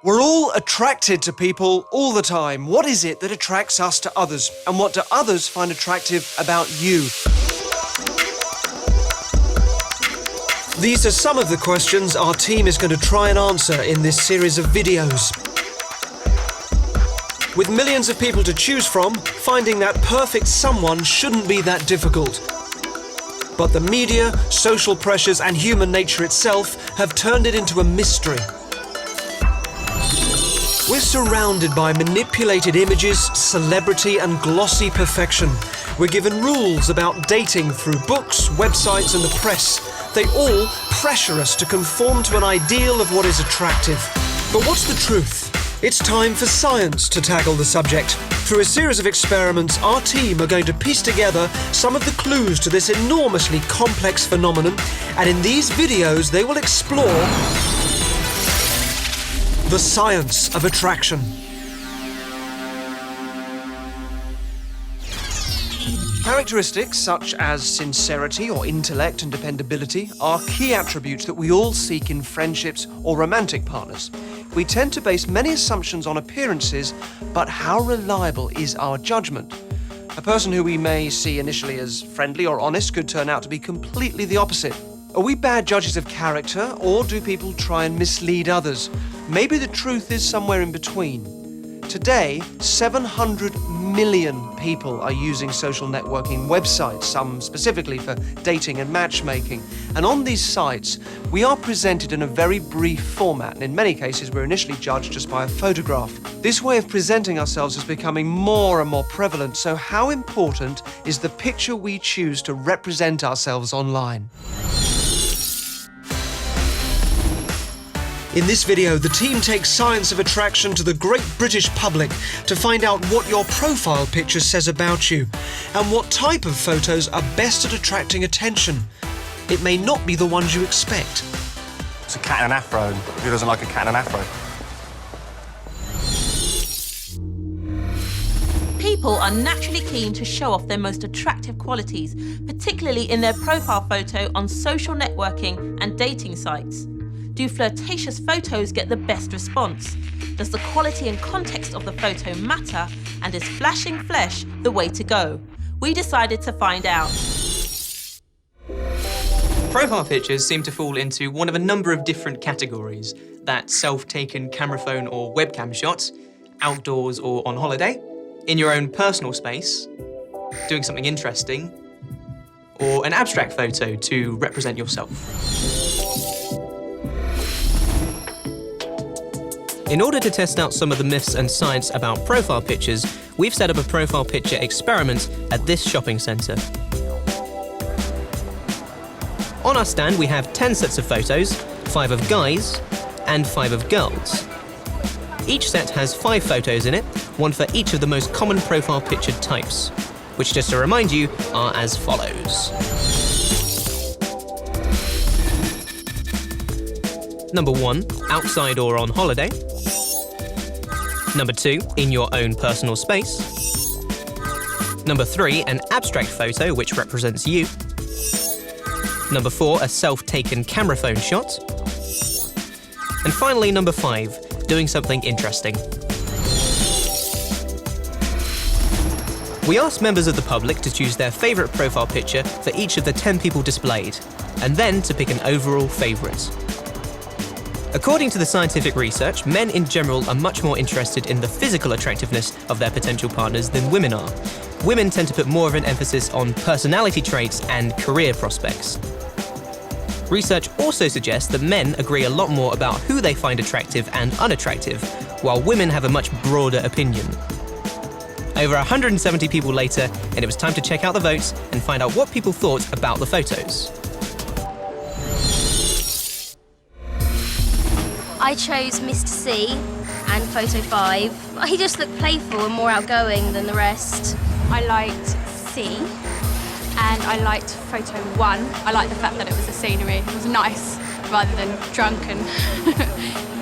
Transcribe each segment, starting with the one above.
We're all attracted to people all the time. What is it that attracts us to others? And what do others find attractive about you? These are some of the questions our team is going to try and answer in this series of videos. With millions of people to choose from, finding that perfect someone shouldn't be that difficult. But the media, social pressures, and human nature itself have turned it into a mystery. We're surrounded by manipulated images, celebrity, and glossy perfection. We're given rules about dating through books, websites, and the press. They all pressure us to conform to an ideal of what is attractive. But what's the truth? It's time for science to tackle the subject. Through a series of experiments, our team are going to piece together some of the clues to this enormously complex phenomenon, and in these videos they will explore the science of attraction. Characteristics such as sincerity or intellect and dependability are key attributes that we all seek in friendships or romantic partners. We tend to base many assumptions on appearances, but how reliable is our judgment? A person who we may see initially as friendly or honest could turn out to be completely the opposite. Are we bad judges of character, or do people try and mislead others? Maybe the truth is somewhere in between. Today, 700 million people are using social networking websites, some specifically for dating and matchmaking. And on these sites, we are presented in a very brief format, and in many cases, we're initially judged just by a photograph. This way of presenting ourselves is becoming more and more prevalent, so how important is the picture we choose to represent ourselves online? In this video, the team takes science of attraction to the great British public to find out what your profile picture says about you and what type of photos are best at attracting attention. It may not be the ones you expect. It's a cat in an afro. Who doesn't like a cat in an afro? People are naturally keen to show off their most attractive qualities, particularly in their profile photo on social networking and dating sites. Do flirtatious photos get the best response? Does the quality and context of the photo matter? And is flashing flesh the way to go? We decided to find out. Profile pictures seem to fall into one of a number of different categories. That's self-taken camera phone or webcam shots, outdoors or on holiday, in your own personal space, doing something interesting, or an abstract photo to represent yourself. In order to test out some of the myths and science about profile pictures, we've set up a profile picture experiment at this shopping centre. On our stand, we have 10 sets of photos, 5 of guys and 5 of girls. Each set has 5 photos in it, one for each of the most common profile picture types, which, just to remind you, are as follows. Number 1, outside or on holiday. Number 2, in your own personal space. Number 3, an abstract photo which represents you. Number 4, a self-taken camera phone shot. And finally, number 5, doing something interesting. We asked members of the public to choose their favourite profile picture for each of the 10 people displayed, and then to pick an overall favourite. According to the scientific research, men in general are much more interested in the physical attractiveness of their potential partners than women are. Women tend to put more of an emphasis on personality traits and career prospects. Research also suggests that men agree a lot more about who they find attractive and unattractive, while women have a much broader opinion. Over 170 people later, and it was time to check out the votes and find out what people thought about the photos. I chose Mr. C and photo 5. He just looked playful and more outgoing than the rest. I liked C and I liked photo 1. I liked the fact that it was a scenery. It was nice rather than drunk and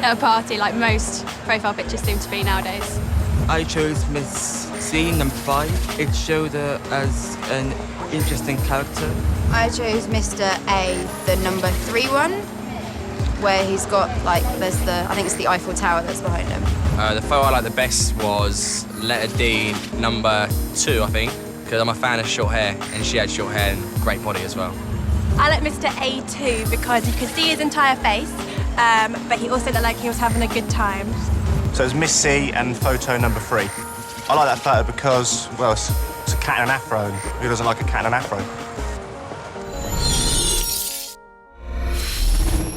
at a party like most profile pictures seem to be nowadays. I chose Miss C, number 5. It showed her as an interesting character. I chose Mr. A, the number 3 one. where he's got like I think it's the Eiffel Tower that's behind him. The photo I liked the best was letter D, number 2, I think, because I'm a fan of short hair, and she had short hair and great body as well. I like Mr. A too because you could see his entire face, but he also looked like he was having a good time. So it's Miss C and photo number 3. I like that photo because, well, it's a cat in an afro. And who doesn't like a cat in an afro?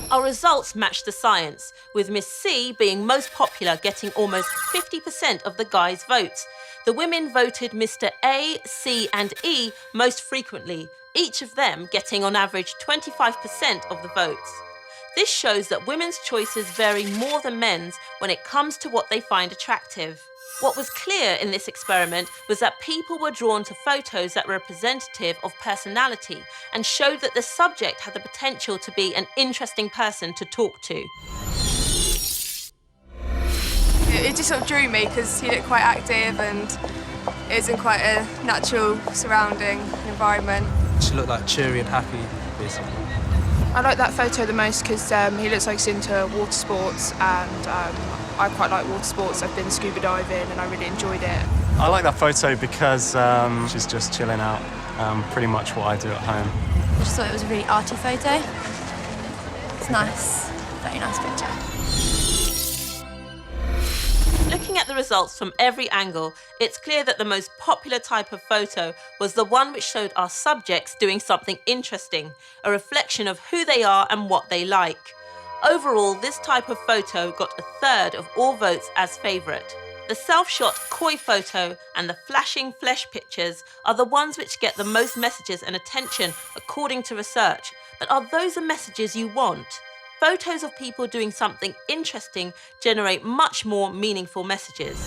Our results matched the science, with Miss C being most popular, getting almost 50% of the guys' votes. The women voted Mr. A, C and E most frequently, each of them getting on average 25% of the votes. This shows that women's choices vary more than men's when it comes to what they find attractive. What was clear in this experiment was that people were drawn to photos that were representative of personality and showed that the subject had the potential to be an interesting person to talk to. It just sort of drew me because he looked quite active and it was in quite a natural surrounding environment. She looked like cheery and happy, basically. I like that photo the most because he looks like he's into water sports, and I quite like water sports. I've been scuba diving and I really enjoyed it. I like that photo because she's just chilling out, pretty much what I do at home. I just thought it was a really arty photo. It's nice, very nice picture. Looking at the results from every angle, it's clear that the most popular type of photo was the one which showed our subjects doing something interesting, a reflection of who they are and what they like. Overall, this type of photo got 1/3 of all votes as favourite. The self-shot koi photo and the flashing flesh pictures are the ones which get the most messages and attention according to research. But are those the messages you want? Photos of people doing something interesting generate much more meaningful messages.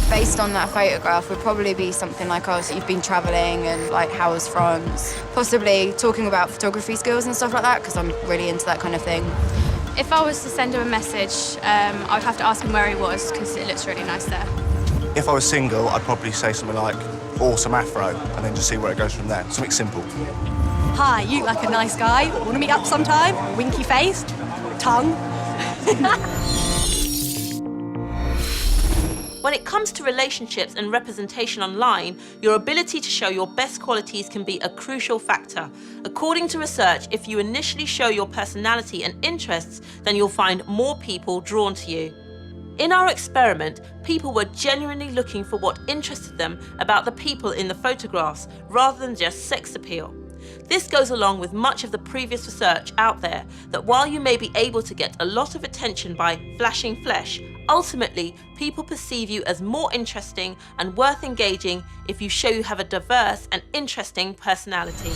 Based on that photograph would probably be something like, oh, so you've been travelling and like how was France? Possibly talking about photography skills and stuff like that, because I'm really into that kind of thing. If I was to send him a message, I would have to ask him where he was because it looks really nice there. If I was single, I'd probably say something like, awesome afro, and then just see where it goes from there. Something simple. Hi, you look like a nice guy. Want to meet up sometime? Winky faced, tongue. When it comes to relationships and representation online, your ability to show your best qualities can be a crucial factor. According to research, if you initially show your personality and interests, then you'll find more people drawn to you. In our experiment, people were genuinely looking for what interested them about the people in the photographs, rather than just sex appeal. This goes along with much of the previous research out there, that while you may be able to get a lot of attention by flashing flesh, ultimately people perceive you as more interesting and worth engaging if you show you have a diverse and interesting personality.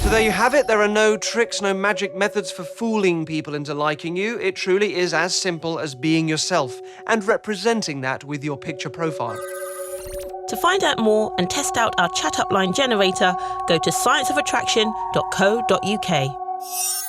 So there you have it. There are no tricks, no magic methods for fooling people into liking you. It truly is as simple as being yourself and representing that with your picture profile. To find out more and test out our chat up line generator, go to scienceofattraction.co.uk.